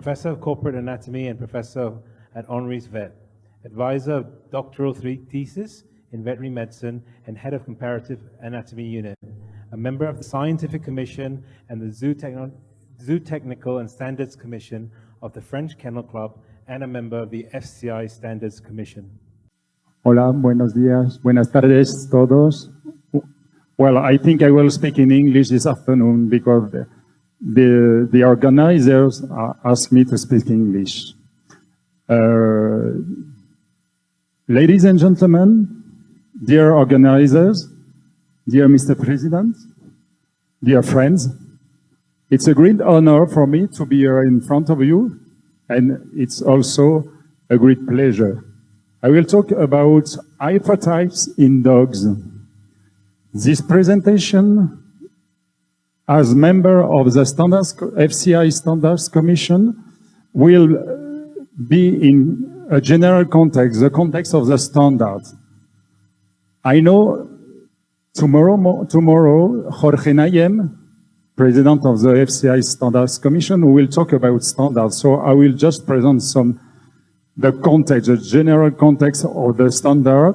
Professor of Corporate Anatomy and Professor at Henri's Vet, Advisor of Doctoral thesis in Veterinary Medicine and Head of Comparative Anatomy Unit, a member of the Scientific Commission and the Zoo Technical and Standards Commission of the French Kennel Club, and a member of the FCI Standards Commission. Hola, buenos días, buenas tardes todos. Well, I think I will speak in English this afternoon because the organizers asked me to speak English. Ladies and gentlemen, dear organizers, dear Mr. President, dear friends, it's a great honor for me to be here in front of you, and it's also a great pleasure. I will talk about hypertypes in dogs. This presentation, as member of the FCI Standards Commission, will be in a general context, the context of the standard. I know tomorrow Jorge Nayem, President of the FCI Standards Commission, will talk about standards. So I will just present the context, the general context of the standard,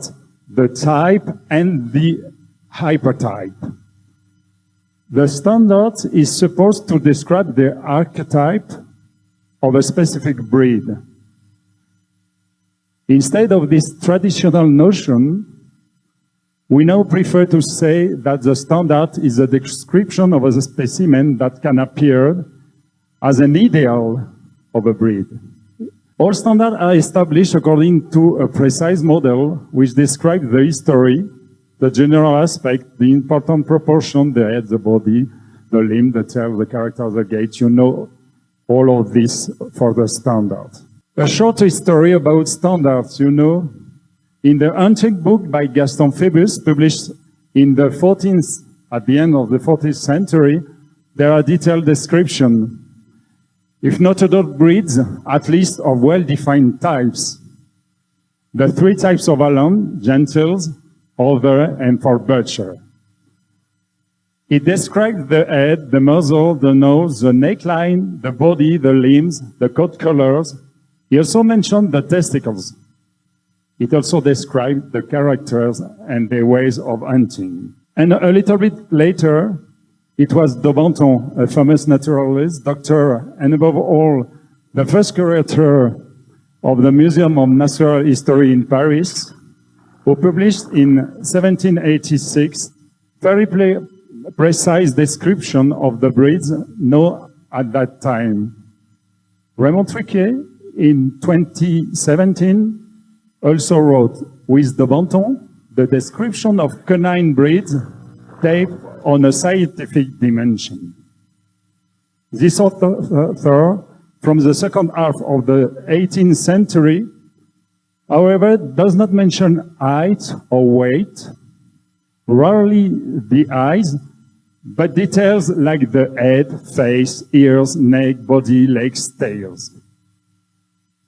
the type, and the hypertype. The standard is supposed to describe the archetype of a specific breed. Instead of this traditional notion, we now prefer to say that the standard is a description of a specimen that can appear as an ideal of a breed. All standards are established according to a precise model which describes the history, the general aspect, the important proportion, the head, the body, the limb, the tail, the character, the gait. You know all of this for the standard. A short history about standards, you know. In the ancient book by Gaston Phébus, published in the at the end of the 14th century, there are detailed descriptions, if not adult breeds, at least of well-defined types. The three types of Alan, Gentles, Over, and for Butcher. It describes the head, the muzzle, the nose, the neckline, the body, the limbs, the coat colors. He also mentioned the testicles. It also described the characters and the ways of hunting. And a little bit later, it was Daubenton, a famous naturalist, doctor, and above all, the first curator of the Museum of Natural History in Paris, who published in 1786 very precise description of the breeds known at that time. Raymond Triquet, in 2017, also wrote, with Daubenton, the description of canine breeds take on a scientific dimension. This author, from the second half of the 18th century, however, does not mention height or weight, rarely the eyes, but details like the head, face, ears, neck, body, legs, tails.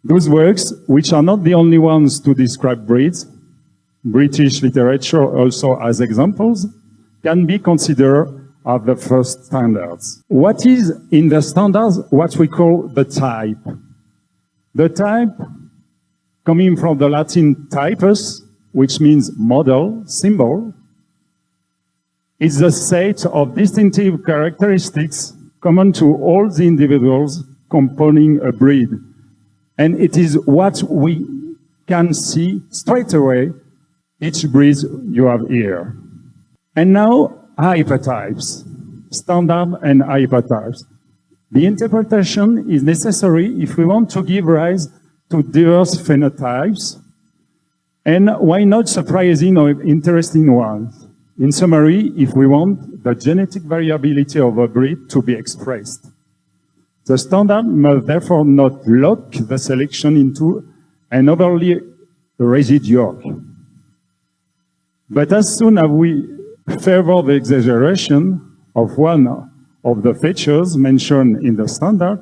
Those works, which are not the only ones to describe breeds, British literature also as examples, can be considered as the first standards. What is in the standards what we call the type? The type, coming from the Latin typus, which means model, symbol, is the set of distinctive characteristics common to all the individuals composing a breed. And it is what we can see straight away, each breed you have here. And now, hypertypes, standard and hypertypes. The interpretation is necessary if we want to give rise to diverse phenotypes, and why not surprising or interesting ones? In summary, if we want the genetic variability of a breed to be expressed. The standard must therefore not lock the selection into an overly rigid yoke. But as soon as we favor the exaggeration of one of the features mentioned in the standard,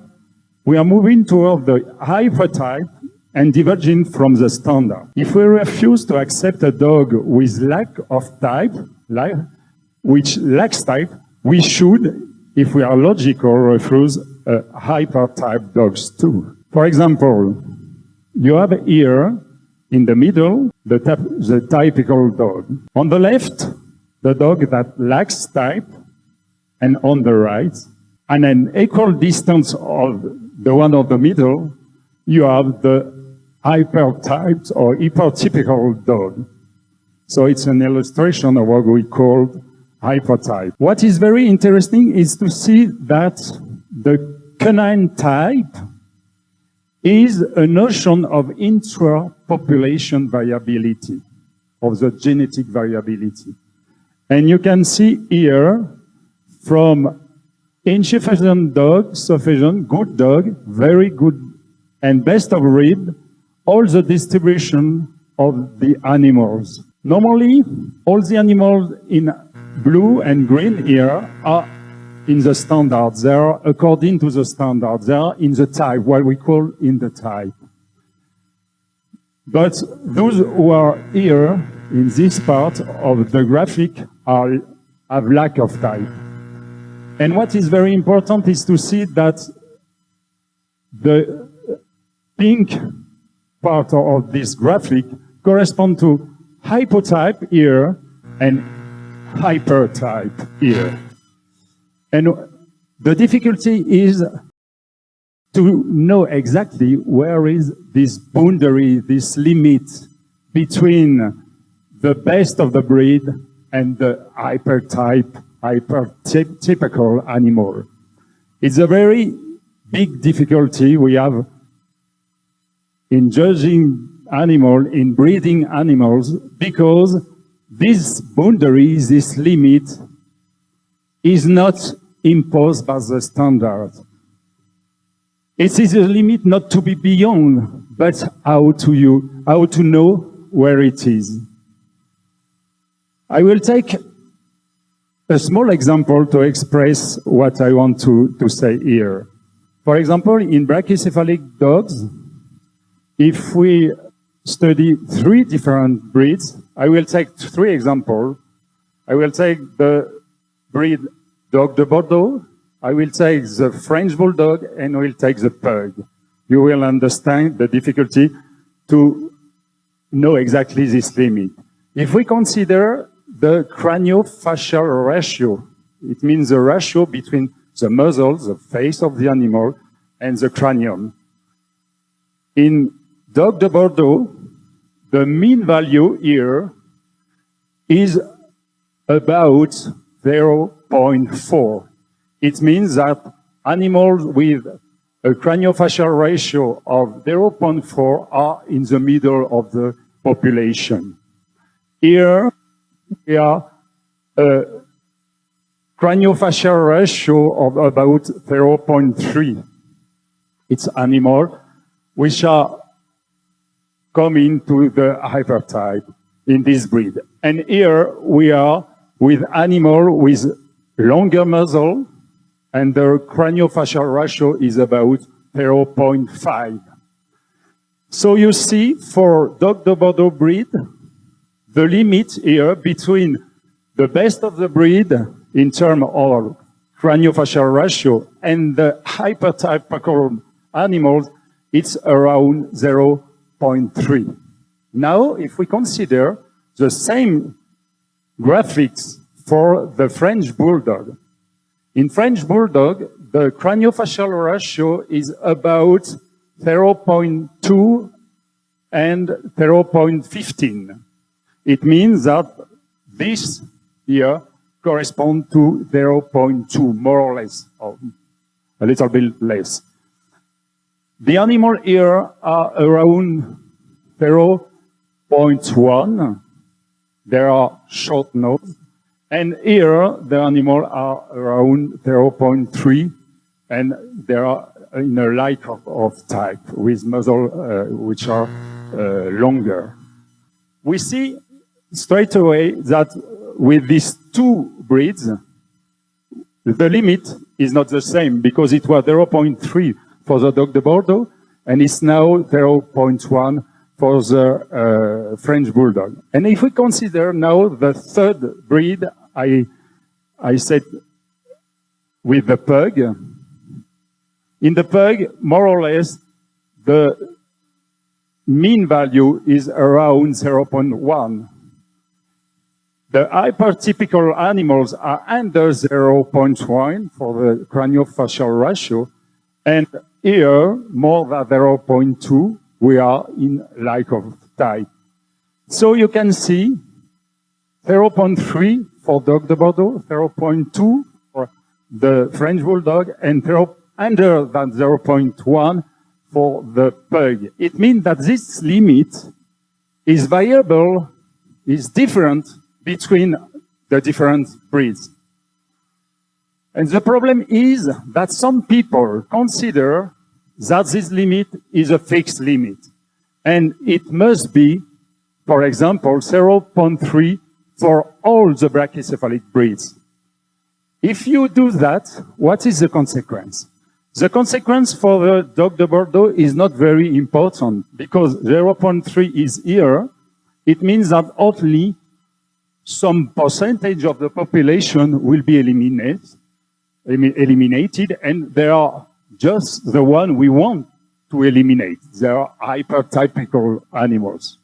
we are moving toward the hypertype and diverging from the standard. If we refuse to accept a dog with lack of type, which lacks type, we should, if we are logical, refuse hypertype dogs too. For example, you have here in the middle the typical dog. On the left, the dog that lacks type, and on the right, and an equal distance of the one of the middle, you have the hypertyped or hypertypical dog. So it's an illustration of what we call hypertype. What is very interesting is to see that the canine type is a notion of intra-population variability, of the genetic variability. And you can see here from insufficient dog, sufficient, good dog, very good, and best of breed, all the distribution of the animals. Normally, all the animals in blue and green here are in the standard. They are according to the standard. They are in the type, what we call in the type. But those who are here in this part of the graphic have lack of type. And what is very important is to see that the pink part of this graphic corresponds to hypotype here and hypertype here. And the difficulty is to know exactly where is this boundary, this limit between the best of the breed and the hypertypical animal. It's a very big difficulty we have in judging animals, in breeding animals, because this boundary, this limit, is not imposed by the standard. It is a limit not to be beyond, but how to know where it is. I will take a small example to express what I want to say here. For example, in brachycephalic dogs, if we study 3 different breeds, I will take 3 examples. I will take the breed Dog de Bordeaux, I will take the French Bulldog, and I will take the Pug. You will understand the difficulty to know exactly this limit. If we consider the craniofacial ratio, it means the ratio between the muzzle, the face of the animal, and the cranium. In Dog de Bordeaux, the mean value here is about 0.4. It means that animals with a craniofacial ratio of 0.4 are in the middle of the population. Here, we are a craniofacial ratio of about 0.3. It's animals which are coming to the hypertype in this breed. And here we are with animals with longer muzzle, and the craniofacial ratio is about 0.5. So you see, for Dog de Bordeaux breed, the limit here between the best of the breed in terms of craniofacial ratio and the hypertypical animals, it's around 0.3. Now, if we consider the same graphics for the French Bulldog, in French Bulldog, the craniofacial ratio is about 0.2 and 0.15. It means that this here corresponds to 0.2, more or less, or a little bit less. The animals here are around 0.1. They are short nose. And here, the animals are around 0.3, and they are in a lack of type, with muzzle which are longer. We see straight away that with these 2 breeds, the limit is not the same, because it was 0.3 for the Dog de Bordeaux, and it's now 0.1 for the French Bulldog. And if we consider now the 3rd breed, I said with the Pug, In the pug, more or less, the mean value is around 0.1. The hypertypical animals are under 0.1 for the craniofacial ratio, and here, more than 0.2, we are in lack of type. So you can see 0.3 for Dog de Bordeaux, 0.2 for the French Bulldog, and under than 0.1 for the pug. It means that this limit is variable, is different between the different breeds. And the problem is that some people consider that this limit is a fixed limit. And it must be, for example, 0.3 for all the brachycephalic breeds. If you do that, what is the consequence? The consequence for the Dog de Bordeaux is not very important because 0.3 is here. It means that only some percentage of the population will be eliminated, and they are just the one we want to eliminate. They are hypertypical animals.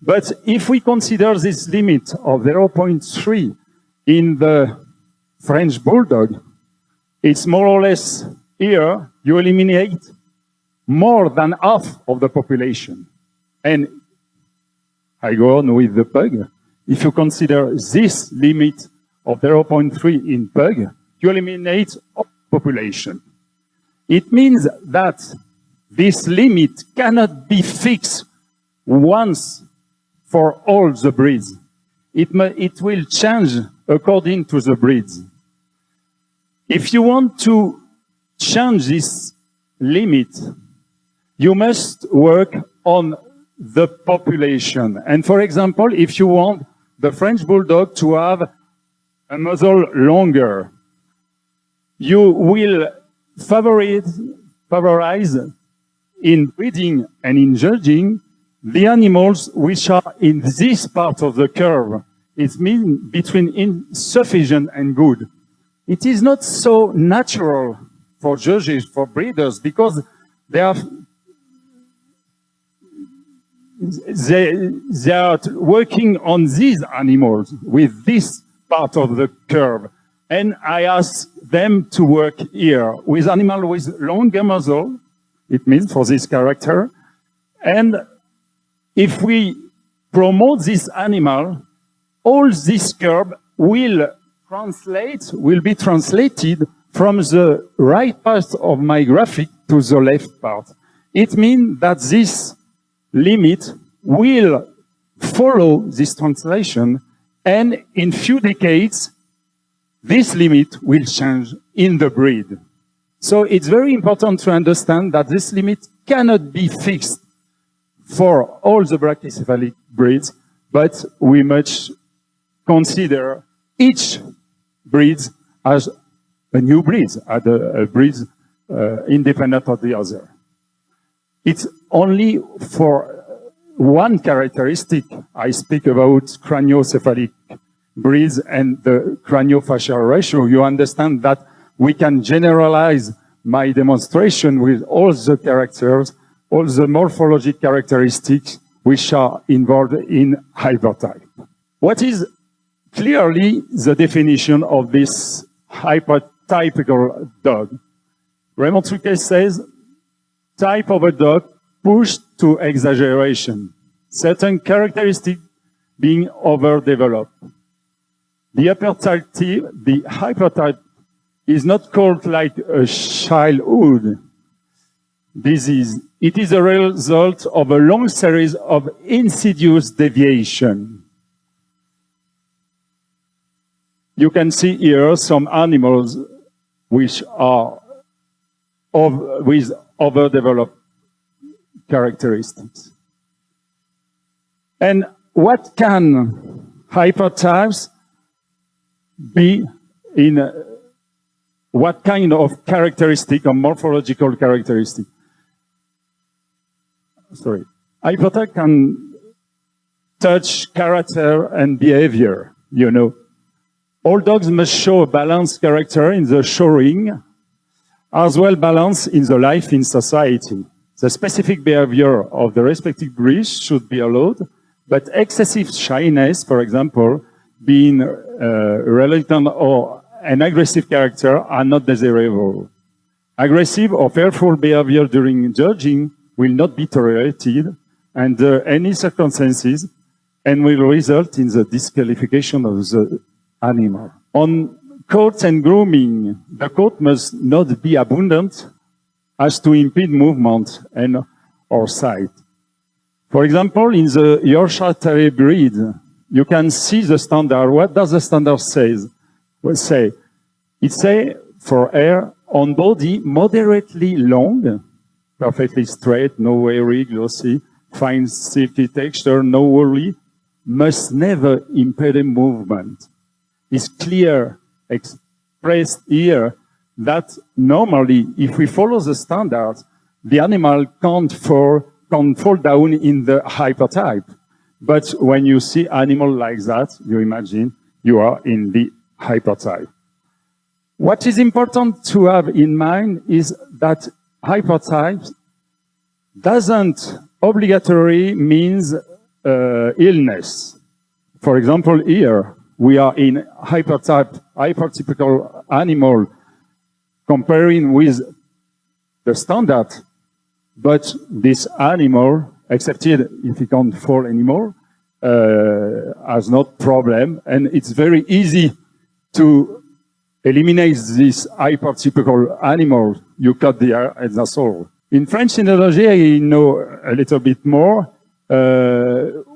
But if we consider this limit of 0.3 in the French Bulldog, it's more or less here, you eliminate more than half of the population. And I go on with the pug. If you consider this limit of 0.3 in pug, you eliminate all population. It means that this limit cannot be fixed once for all the breeds. It will change according to the breeds. If you want to change this limit, you must work on the population. And for example, if you want the French Bulldog to have a muzzle longer, you will favorize in breeding and in judging the animals which are in this part of the curve. It means between insufficient and good. It is not so natural for judges, for breeders, because they are working on these animals with this part of the curve. And I ask them to work here with animals with longer muzzle, it means for this character. And if we promote this animal, all this curve will be translated from the right part of my graphic to the left part. It means that this limit will follow this translation, and in few decades, this limit will change in the breed. So it's very important to understand that this limit cannot be fixed for all the brachycephalic breeds, but we must consider each breed as a new breed, as a breed independent of the other. It's only for one characteristic. I speak about craniocephalic breeds and the craniofacial ratio. You understand that we can generalize my demonstration with all the characters, all the morphologic characteristics which are involved in hypertype. What is clearly the definition of this hypertypical dog? Raymond Souquet says, type of a dog pushed to exaggeration, certain characteristics being overdeveloped. The hypertype is not called like a childhood disease. It is a result of a long series of insidious deviation. You can see here some animals which are with overdeveloped characteristics. And what can hypertypes be in what kind of characteristic or morphological characteristic? Sorry. Hypertype can touch character and behavior, you know. All dogs must show a balanced character in the showing. as well balanced in the life in society. The specific behavior of the respective breeds should be allowed, but excessive shyness, for example, being reluctant or an aggressive character are not desirable. Aggressive or fearful behavior during judging will not be tolerated under any circumstances and will result in the disqualification of the animal. On coats and grooming, the coat must not be abundant as to impede movement and or sight. For example, in the Yorkshire Terrier breed, you can see the standard. What does the standard say? It says for hair on body moderately long, perfectly straight, no wiry, glossy, fine silky texture, no woolly, must never impede movement. It's clear, expressed here, that normally, if we follow the standards, the animal can't fall down in the hypertype. But when you see animal like that, you imagine you are in the hypertype. What is important to have in mind is that hypertype doesn't obligatory means illness. For example, here we are in hypertypical animal comparing with the standard, but this animal, excepted if it can't fall anymore, has no problem, and it's very easy to eliminate this hypertypical animal. You cut the hair and that's all. In French ethnology, I know a little bit more.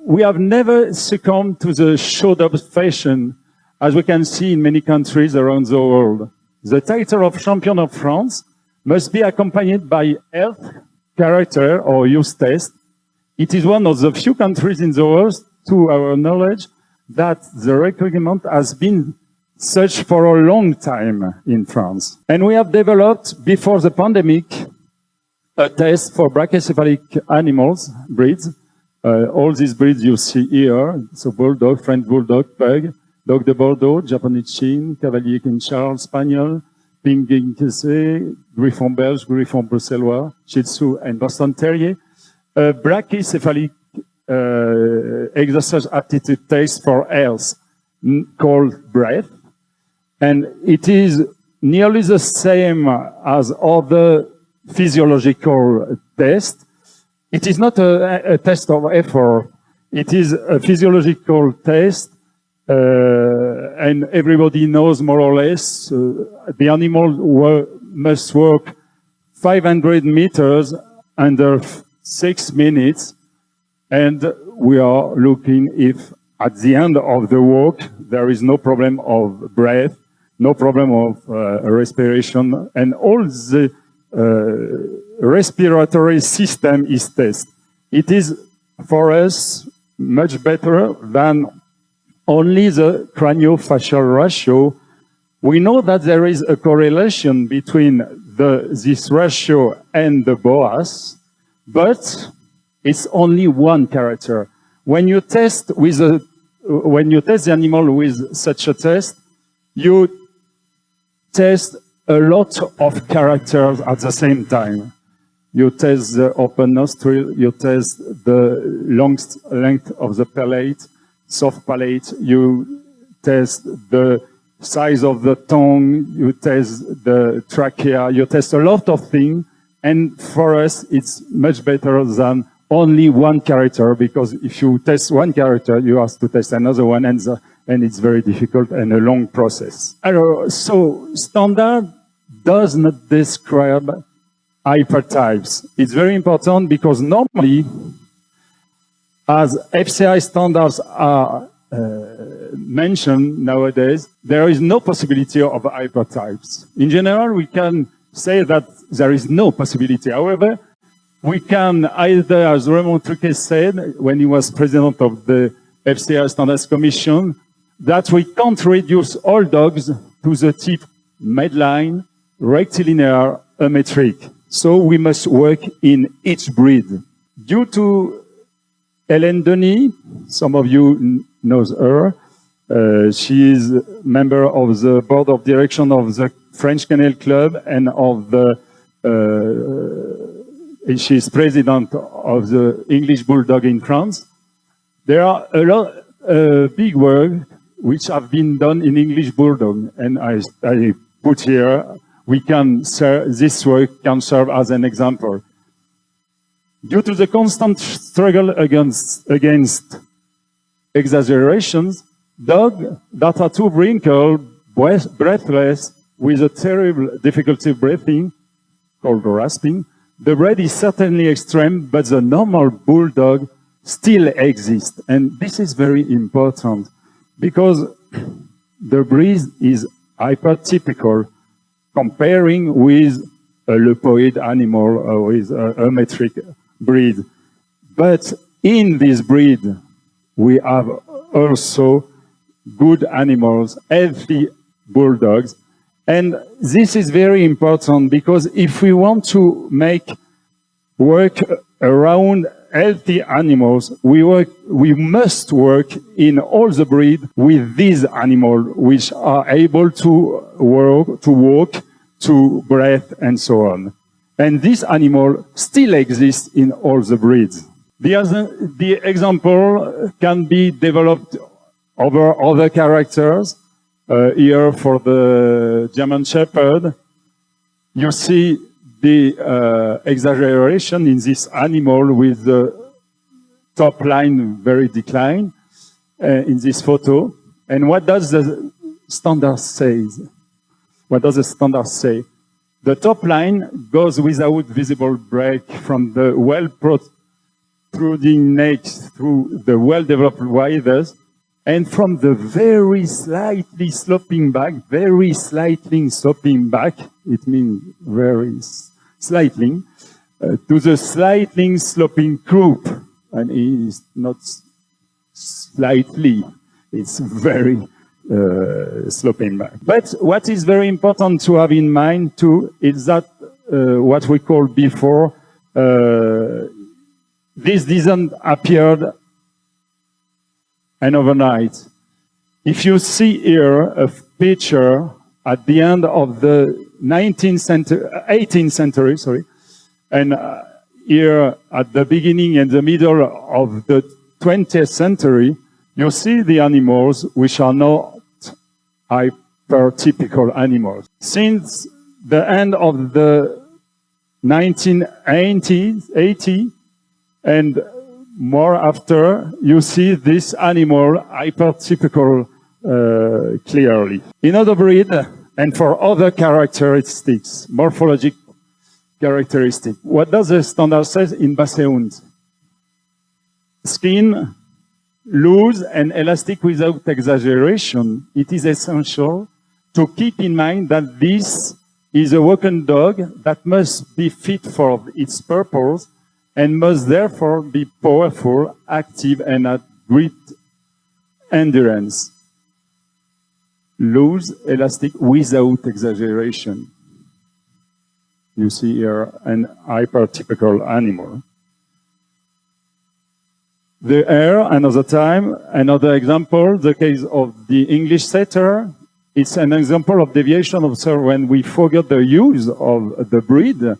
We have never succumbed to the show-up fashion, as we can see in many countries around the world. The title of champion of France must be accompanied by health, character, or use test. It is one of the few countries in the world, to our knowledge, that the requirement has been such for a long time in France. And we have developed, before the pandemic, a test for brachycephalic animals, breeds. All these breeds you see here, so bulldog, French bulldog, pug, dog de Bordeaux, Japanese Chin, Cavalier King Charles, Spaniel, Pink Ginkese, Griffon Belge, Griffon Bruxellois, Shih Tzu, and Boston Terrier. A brachycephalic exercise aptitude test for health called breath. And it is nearly the same as other physiological tests. It is not a test of effort. It is a physiological test, and everybody knows more or less the animal must walk 500 meters under 6 minutes, and we are looking if at the end of the walk there is no problem of breath, no problem of respiration, and all the respiratory system is tested. It is, for us, much better than only the craniofacial ratio. We know that there is a correlation between this ratio and the BOAS, but it's only one character. When you test the animal with such a test, you test a lot of characters at the same time. You test the open nostril, you test the length of the palate, soft palate, you test the size of the tongue, you test the trachea, you test a lot of things, and for us it's much better than only one character, because if you test one character, you have to test another one, and it's very difficult and a long process. So standard does not describe hypertypes. It's very important because normally, as FCI standards are mentioned nowadays, there is no possibility of hypertypes. In general, we can say that there is no possibility. However, we can either, as Raymond Truquet said when he was president of the FCI Standards Commission, that we can't reduce all dogs to the type midline, rectilinear, metric. So we must work in each breed. Due to Hélène Denis, some of you knows her, She is member of the board of direction of the French Kennel Club and of the. She is president of the English Bulldog in France. There are a lot big work which have been done in English Bulldog, and I put here. This work can serve as an example. Due to the constant struggle against exaggerations, dogs that are too wrinkled, breathless, with a terrible difficulty breathing, called rasping, the breed is certainly extreme, but the normal bulldog still exists. And this is very important because the breed is hypertypical comparing with a lupoid animal or with a hermetic breed. But in this breed, we have also good animals, healthy bulldogs. And this is very important because if we want to make work around healthy animals, we must work in all the breed with these animals which are able to walk, to breathe, and so on. And this animal still exists in all the breeds. The example can be developed over other characters. Here for the German Shepherd, you see the exaggeration in this animal with the top line very declined in this photo. And what does the standard say? What does the standard say? The top line goes without visible break from the well-protruding neck through the well-developed withers, and from the very slightly sloping back, it means very slightly, to the slightly sloping croup. And it is not slightly, it's very sloping back. But what is very important to have in mind too is that what we called before, this didn't appear and overnight. If you see here a picture at the end of the 18th century, and here at the beginning and the middle of the 20th century, you see the animals which are not hypertypical animals. Since the end of the 1980s and more after, you see this animal hypertypical clearly. In other breed, and for other characteristics, morphologic characteristics, what does the standard say in Basset-Hound? Skin loose and elastic without exaggeration. It is essential to keep in mind that this is a walking dog that must be fit for its purpose and must therefore be powerful, active, and at great endurance. Loose, elastic, without exaggeration. You see here an hypertypical animal. The hair, another example, the case of the English setter. It's an example of deviation observed when we forget the use of the breed.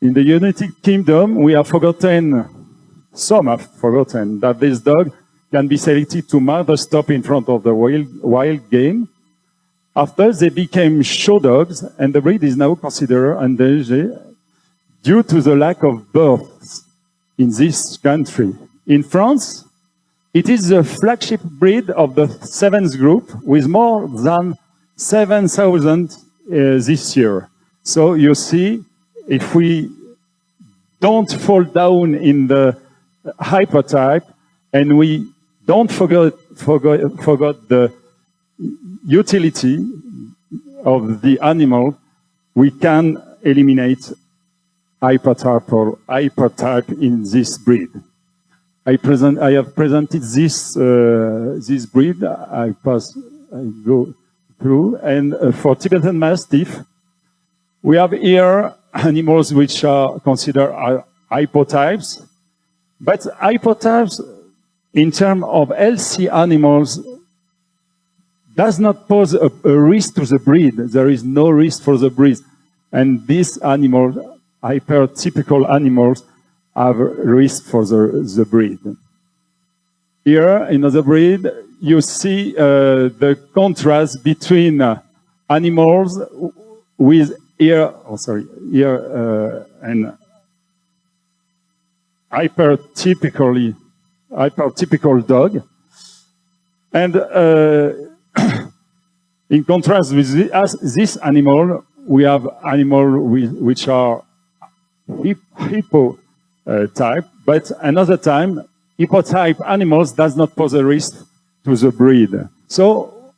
In the United Kingdom, some have forgotten that this dog can be selected to mother stop in front of the wild game. After they became show dogs, and the breed is now considered endangered due to the lack of births in this country. In France, it is the flagship breed of the 7th group with more than 7,000 this year. So you see, if we don't fall down in the hypertype and we don't forget the utility of the animal, we can eliminate hypertype in this breed. I have presented this breed. I go through, and for Tibetan Mastiff, we have here animals which are considered hypotypes, but hypotypes in terms of healthy animals does not pose a risk to the breed. There is no risk for the breed. And these animals, hypertypical animals, have risk for the breed. Here, in other breed, you see the contrast between animals with ear and hypertypical dog. And in contrast with this animal, we have animals which are hippo type, but another time, hippotype animals does not pose a risk to the breed. So,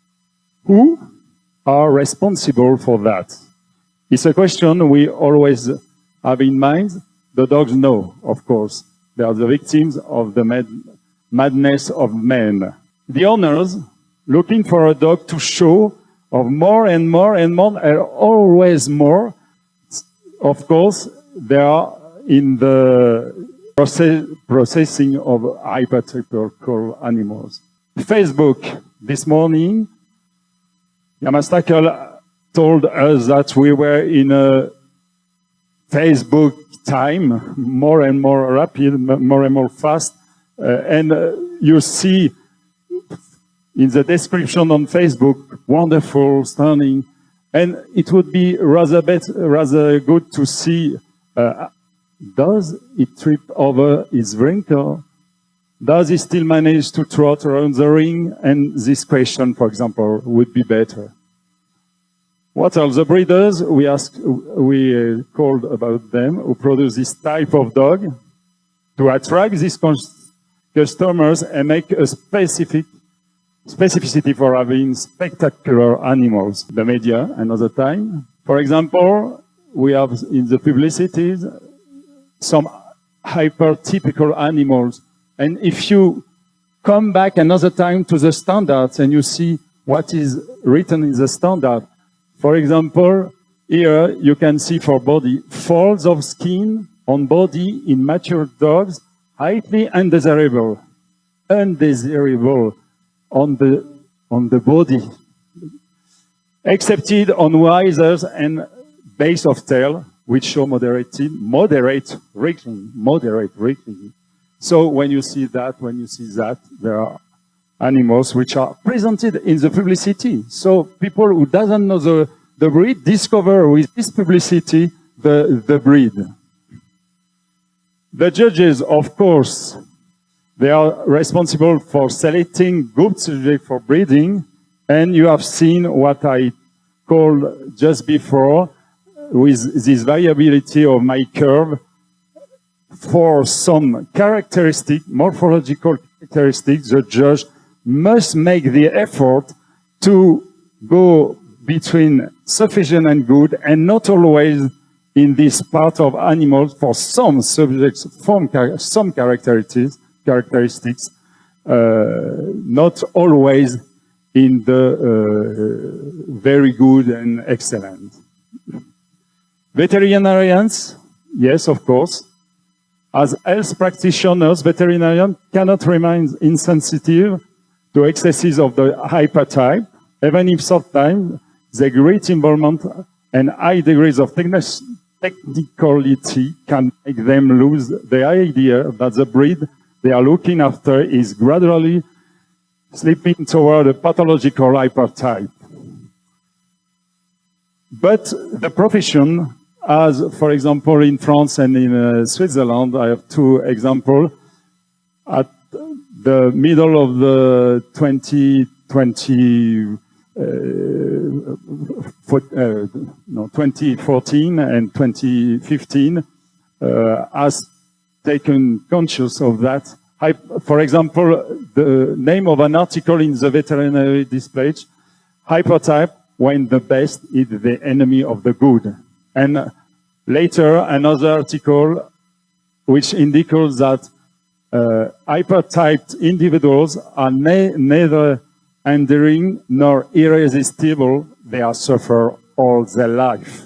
who are responsible for that? It's a question we always have in mind. The dogs know, of course. They are the victims of the madness of men. The owners, looking for a dog to show of more and more and more, and always more. Of course, they are in the processing of hypertypical animals. Facebook, this morning, Yamastakel told us that we were in a Facebook time, more and more rapid, more and more fast. And you see in the description on Facebook, wonderful, stunning. And it would be rather good to see, does it trip over his wrinkle? Does he still manage to trot around the ring? And this question, for example, would be better. What are the breeders? We called about them who produce this type of dog to attract these customers and make a specificity for having spectacular animals. The media, another time. For example, we have in the publicities some hypertypical animals. And if you come back another time to the standards and you see what is written in the standard, for example, here you can see for body, folds of skin on body in mature dogs, highly undesirable on the body, excepted on visors and base of tail, which show moderate wrinkling. So when you see that, there are animals which are presented in the publicity. So people who doesn't know the breed discover with this publicity the breed. The judges, of course, they are responsible for selecting good subjects for breeding. And you have seen what I called just before with this variability of my curve. For some morphological characteristics, the judge must make the effort to go between sufficient and good, and not always in this part of animals for some subjects, some characteristics, not always in the very good and excellent. Veterinarians, yes, of course. As health practitioners, veterinarians cannot remain insensitive to excesses of the hypertype, even if sometimes the great involvement and high degrees of technicality can make them lose the idea that the breed they are looking after is gradually slipping toward a pathological hypertype. But the profession, as, for example, in France and in Switzerland, I have two examples. At the middle of the 2014 and 2015, has taken conscious of that. For example, the name of an article in the veterinary display, Hypertype, when the best is the enemy of the good. And later, another article which indicates that hypertyped individuals are neither enduring nor irresistible. They are suffer all their life.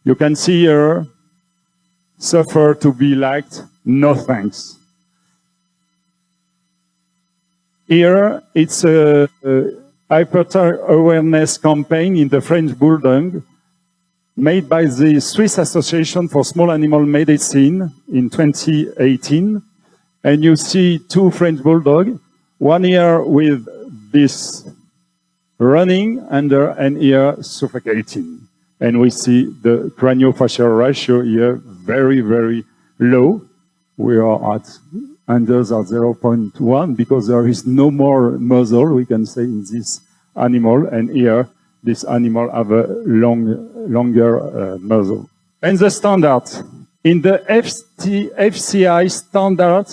You can see here, suffer to be liked, no thanks. Here, it's hypertype awareness campaign in the French Bulldog made by the Swiss Association for Small Animal Medicine in 2018. And you see two French Bulldogs, one here with this running under and here suffocating. And we see the craniofacial ratio here very, very low. We are at unders at 0.1 because there is no more muzzle, we can say, in this animal. And here, this animal have a longer muzzle. And the standard. In the FCI standard,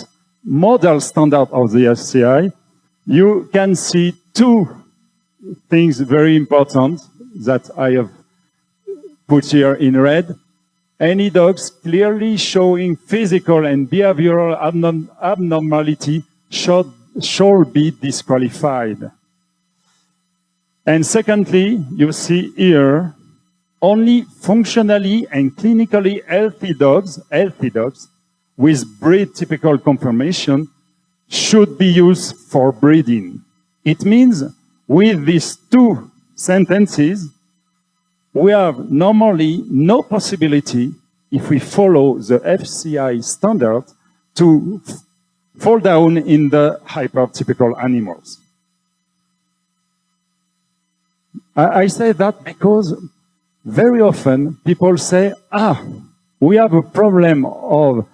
model standard of the FCI, you can see two things very important that I have put here in red. Any dogs clearly showing physical and behavioral abnormality shall be disqualified. And secondly, you see here, only functionally and clinically healthy dogs with breed typical conformation should be used for breeding. It means with these two sentences, we have normally no possibility, if we follow the FCI standard, to fall down in the hypertypical animals. I say that because very often people say, we have a problem of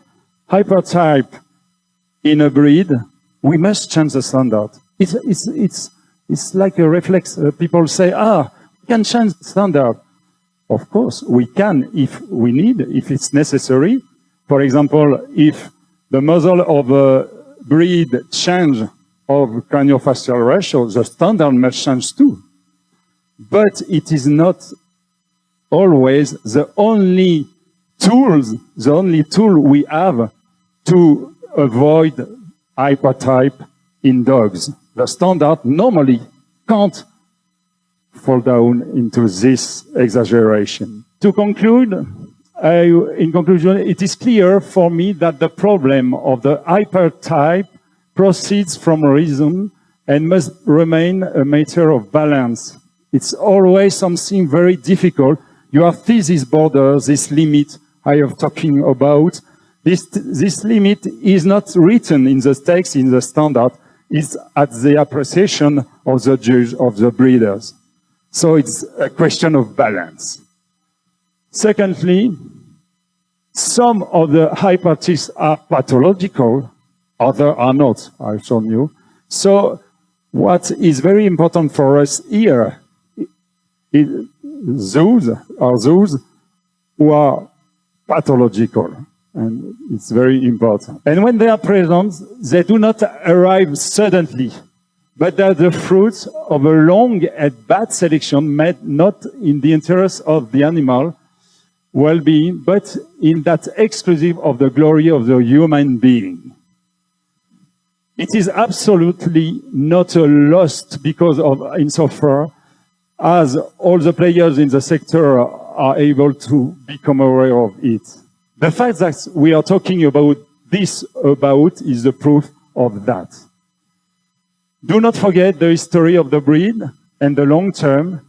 hypertype in a breed, we must change the standard. It's like a reflex. People say, we can change the standard. Of course, we can if we need, if it's necessary. For example, if the muzzle of a breed change of craniofacial ratio, the standard must change too. But it is not always the only tool we have to avoid hypertype in dogs. The standard normally can't fall down into this exaggeration. To conclude, in conclusion, it is clear for me that the problem of the hypertype proceeds from reason and must remain a matter of balance. It's always something very difficult. You have thesis borders, this limit I am talking about. This limit is not written in the text, in the standard. It's at the appreciation of the judge, of the breeders. So it's a question of balance. Secondly, some of the hypertypes are pathological, others are not, I've shown you. So what is very important for us here is those who are pathological. And it's very important. And when they are present, they do not arrive suddenly, but they are the fruits of a long and bad selection made not in the interest of the animal well-being, but in that exclusive of the glory of the human being. It is absolutely not a loss because of insofar as all the players in the sector are able to become aware of it. The fact that we are talking about this is the proof of that. Do not forget the history of the breed and the long term.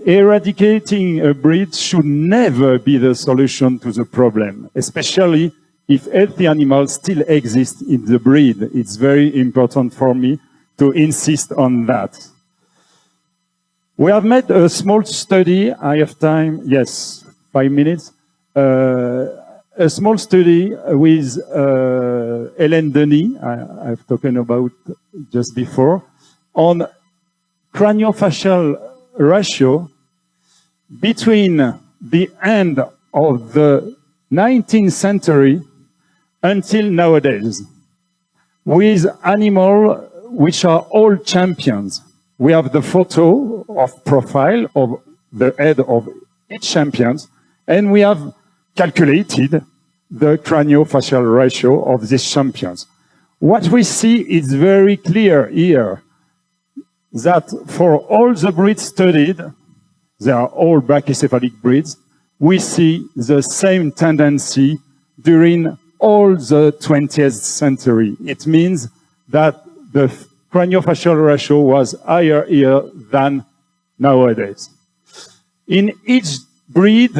Eradicating a breed should never be the solution to the problem, especially if healthy animals still exist in the breed. It's very important for me to insist on that. We have made a small study. I have time, yes, 5 minutes. A small study with Hélène Denis, I've talked about just before, on craniofacial ratio between the end of the 19th century until nowadays, with animals which are all champions. We have the photo of profile of the head of each champion, and we have calculated the craniofacial ratio of these champions. What we see is very clear here, that for all the breeds studied, they are all brachycephalic breeds, we see the same tendency during all the 20th century. It means that the craniofacial ratio was higher here than nowadays. In each breed,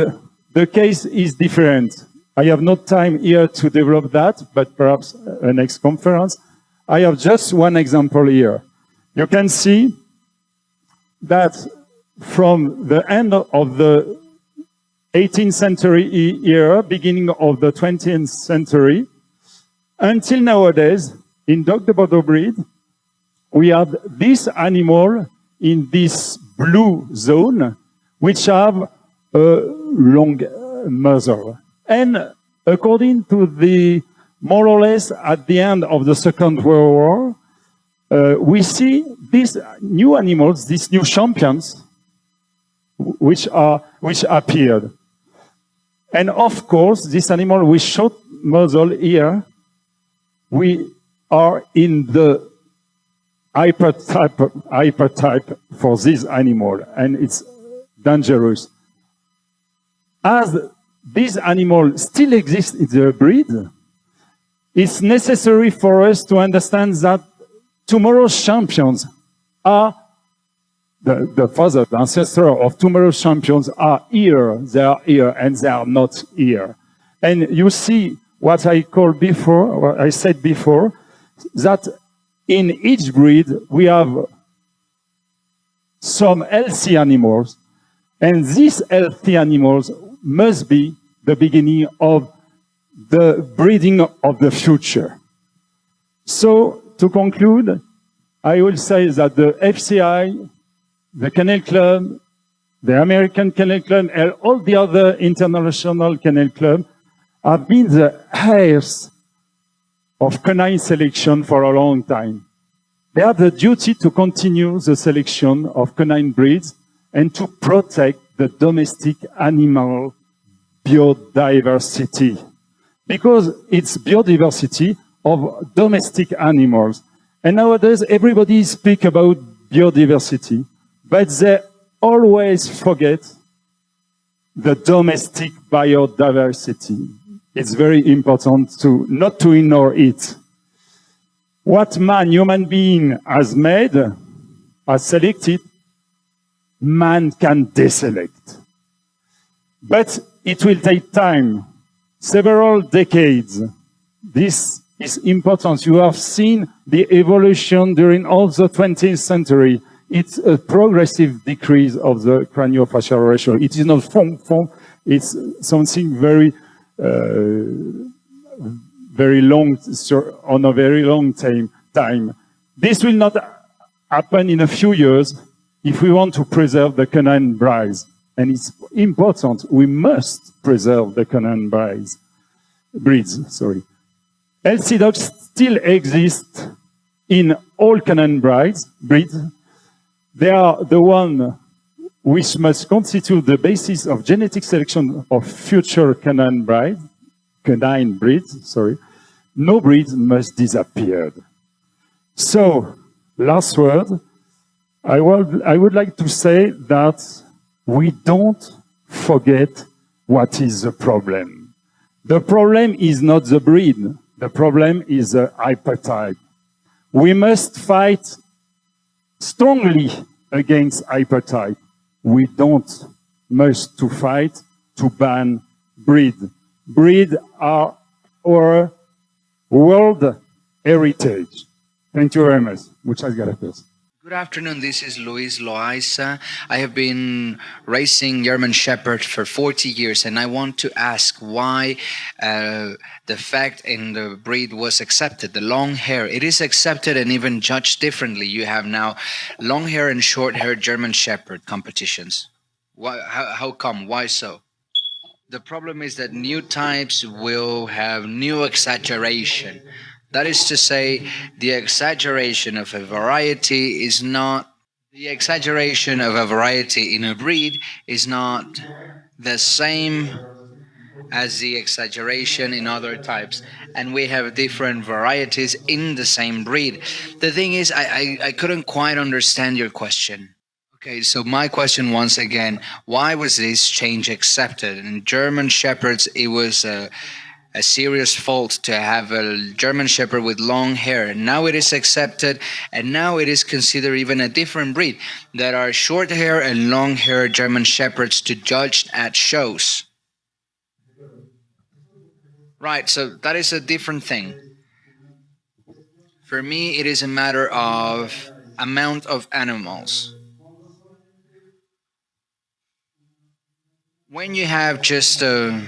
the case is different. I have no time here to develop that, but perhaps a next conference. I have just one example here. You can see that from the end of the 18th century era, beginning of the 20th century, until nowadays, in Dog de Bordeaux breed, we have this animal in this blue zone, which have a long muzzle. And according to the, more or less at the end of the Second World War, we see these new animals, these new champions, which appeared. And of course, this animal with short muzzle here, we are in the hypertype for this animal, and it's dangerous. As this animal still exists in the breed, it's necessary for us to understand that tomorrow's champions are the father, the ancestor of tomorrow's champions are here, they are here, and they are not here. And you see what I called before, what I said before, that in each breed we have some healthy animals, and these healthy animals must be the beginning of the breeding of the future. So, to conclude, I will say that the FCI, the Kennel Club, the American Kennel Club, and all the other international kennel clubs have been the heirs of canine selection for a long time. They have the duty to continue the selection of canine breeds and to protect the domestic animal biodiversity. Because it's biodiversity of domestic animals. And nowadays, everybody speaks about biodiversity, but they always forget the domestic biodiversity. It's very important not to ignore it. What human being has made, has selected, man can deselect. But it will take time, several decades. This is important. You have seen the evolution during all the 20th century. It's a progressive decrease of the craniofacial ratio. It is not it's something very long, on a very long time. This will not happen in a few years if we want to preserve the canine breeds. And it's important, we must preserve the canine breeds. Healthy dogs still exist in all canine breeds. They are the one which must constitute the basis of genetic selection of future canine breeds. No breeds must disappear. So, last word, I would like to say that we don't forget what is the problem. The problem is not the breed. The problem is the hypertype. We must fight strongly against hypertype. We don't must to fight to ban breed. Breed are our world heritage. Thank you very much. Muchas gracias. Good afternoon, this is Luis Loaiza. I have been racing German Shepherd for 40 years, and I want to ask why the fact in the breed was accepted, the long hair. It is accepted and even judged differently. You have now long hair and short hair German Shepherd competitions. Why, how come? Why so? The problem is that new types will have new exaggeration. That is to say, the exaggeration of a variety is not, the exaggeration of a variety in a breed is not the same as the exaggeration in other types. And we have different varieties in the same breed. The thing is, I couldn't quite understand your question. Okay, so my question once again, why was this change accepted? In German Shepherds, it was a serious fault to have a German Shepherd with long hair. Now it is accepted, and now it is considered even a different breed. There are short hair and long hair German Shepherds to judge at shows. Right, so that is a different thing. For me, it is a matter of amount of animals. When you have just the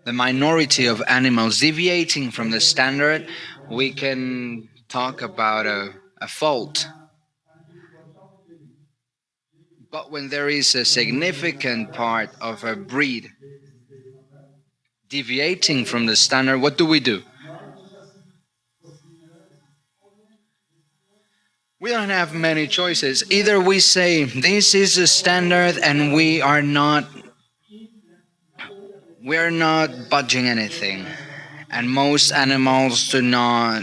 minority of animals deviating from the standard, we can talk about a fault. But when there is a significant part of a breed deviating from the standard, what do? We don't have many choices. Either we say this is the standard and we are not budging anything. And most animals do not,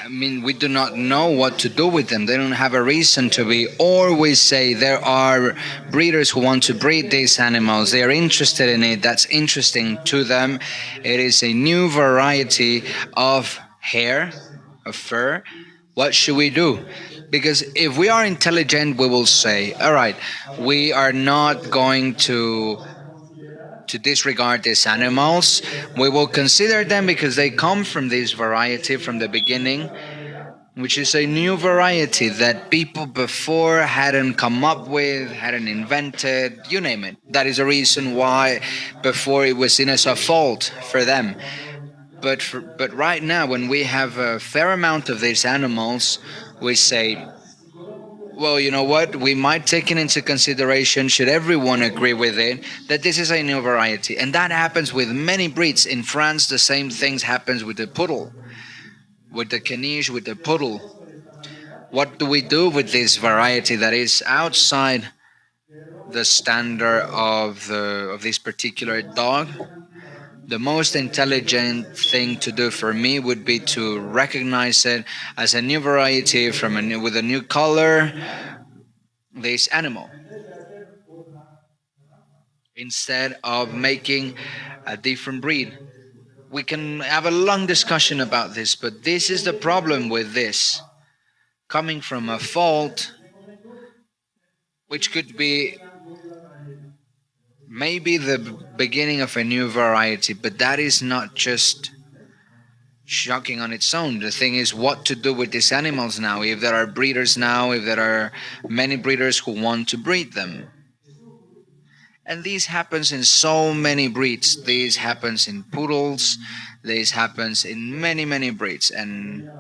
we do not know what to do with them. They don't have a reason to be. Or we say there are breeders who want to breed these animals. They are interested in it. That's interesting to them. It is a new variety of hair, of fur. What should we do? Because if we are intelligent, we will say, all right, we are not going to disregard these animals. We will consider them because they come from this variety from the beginning, which is a new variety that people before hadn't come up with, hadn't invented, you name it. That is the reason why before it was seen as a fault for them. But right now, when we have a fair amount of these animals, we say, well, you know what? We might take it into consideration, should everyone agree with it, that this is a new variety. And that happens with many breeds. In France, the same things happens with the poodle, with the caniche, with the poodle. What do we do with this variety that is outside the standard of this particular dog? The most intelligent thing to do for me would be to recognize it as a new variety with a new color, this animal, instead of making a different breed. We can have a long discussion about this, but this is the problem with this. Coming from a fault, which could be maybe the beginning of a new variety, but that is not just shocking on its own. The thing is what to do with these animals now, if there are breeders now, if there are many breeders who want to breed them. And this happens in so many breeds. This happens in poodles, this happens in many breeds, and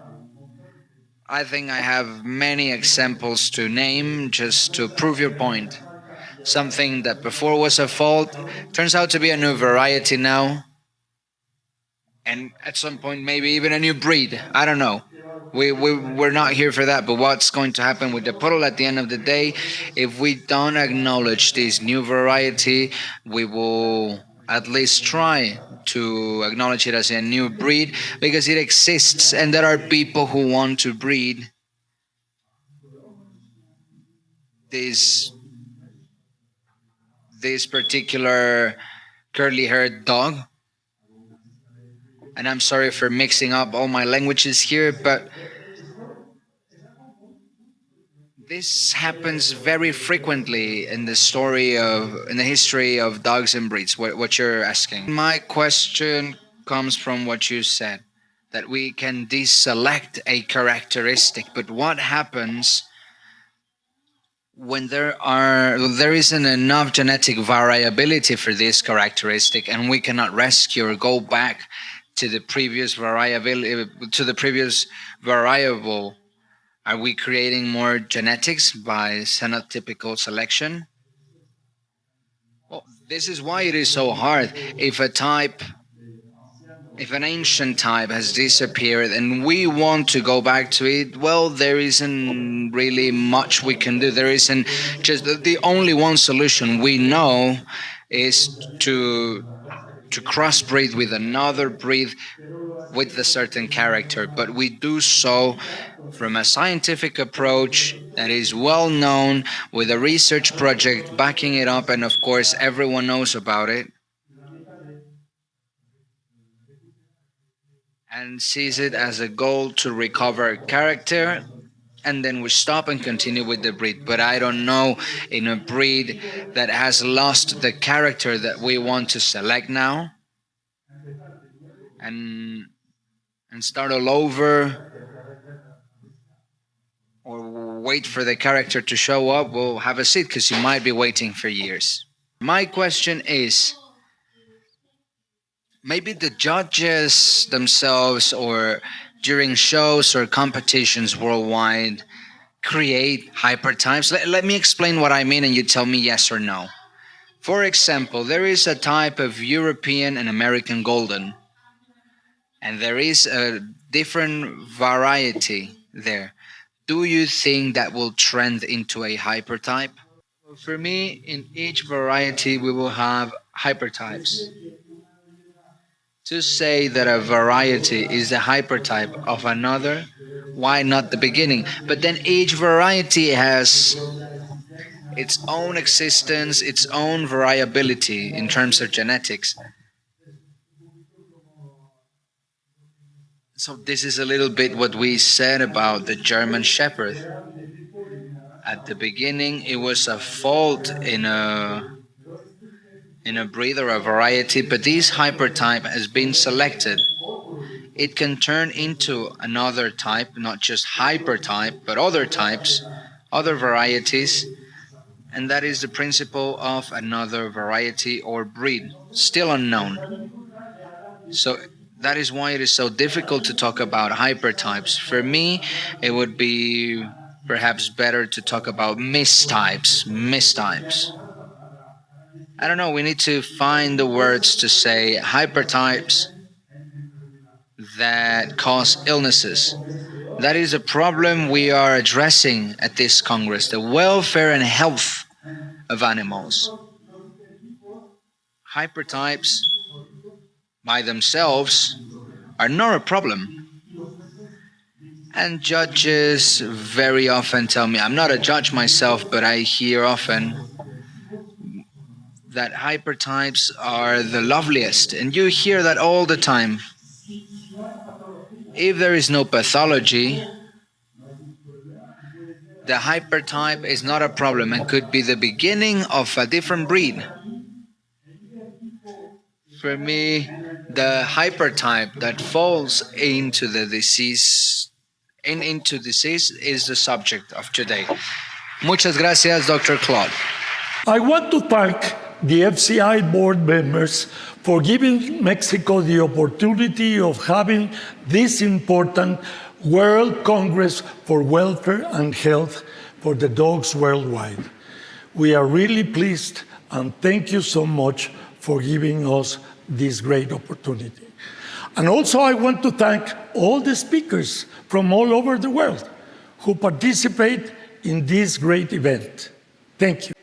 I think I have many examples to name just to prove your point. Something that before was a fault turns out to be a new variety now, and at some point maybe even a new breed. I don't know. We're not here for that, but what's going to happen with the poodle at the end of the day, if we don't acknowledge this new variety, we will at least try to acknowledge it as a new breed because it exists, and there are people who want to breed this particular curly-haired dog. And I'm sorry for mixing up all my languages here, but this happens very frequently in the history of dogs and breeds, what you're asking. My question comes from what you said, that we can deselect a characteristic, but what happens when there isn't enough genetic variability for this characteristic, and we cannot rescue or go back to the previous variable? Are we creating more genetics by phenotypical selection? Well, this is why it is so hard. If an ancient type has disappeared and we want to go back to it, well, there isn't really much we can do. There isn't just the only one solution we know is to crossbreed with another breed with a certain character, but we do so from a scientific approach that is well known, with a research project backing it up, and of course everyone knows about it. and sees it as a goal to recover character, and then we stop and continue with the breed. But I don't know, in a breed that has lost the character that we want to select now, and start all over, or wait for the character to show up, we'll have a seat, because you might be waiting for years. My question is, maybe the judges themselves, or during shows or competitions worldwide, create hypertypes. Let me explain what I mean, and you tell me yes or no. For example, there is a type of European and American Golden, and there is a different variety there. Do you think that will trend into a hypertype? For me, in each variety, we will have hypertypes. To say that a variety is a hypertype of another, why not the beginning? But then each variety has its own existence, its own variability in terms of genetics. So this is a little bit what we said about the German Shepherd. At the beginning, it was a fault in a breed or a variety, but this hypertype has been selected. It can turn into another type, not just hypertype, but other types, other varieties, and that is the principle of another variety or breed, still unknown. So that is why it is so difficult to talk about hypertypes. For me, it would be perhaps better to talk about mistypes. I don't know, we need to find the words to say hypertypes that cause illnesses. That is a problem we are addressing at this Congress, the welfare and health of animals. Hypertypes by themselves are not a problem. And judges very often tell me, I'm not a judge myself, but I hear often that hypertypes are the loveliest, and you hear that all the time. If there is no pathology, the hypertype is not a problem and could be the beginning of a different breed. For me, the hypertype that falls into the disease, is the subject of today. Muchas gracias, Dr. Claude. I want to thank the FCI board members for giving Mexico the opportunity of having this important World Congress for Welfare and Health for the dogs worldwide. We are really pleased, and thank you so much for giving us this great opportunity. And also I want to thank all the speakers from all over the world who participate in this great event. Thank you.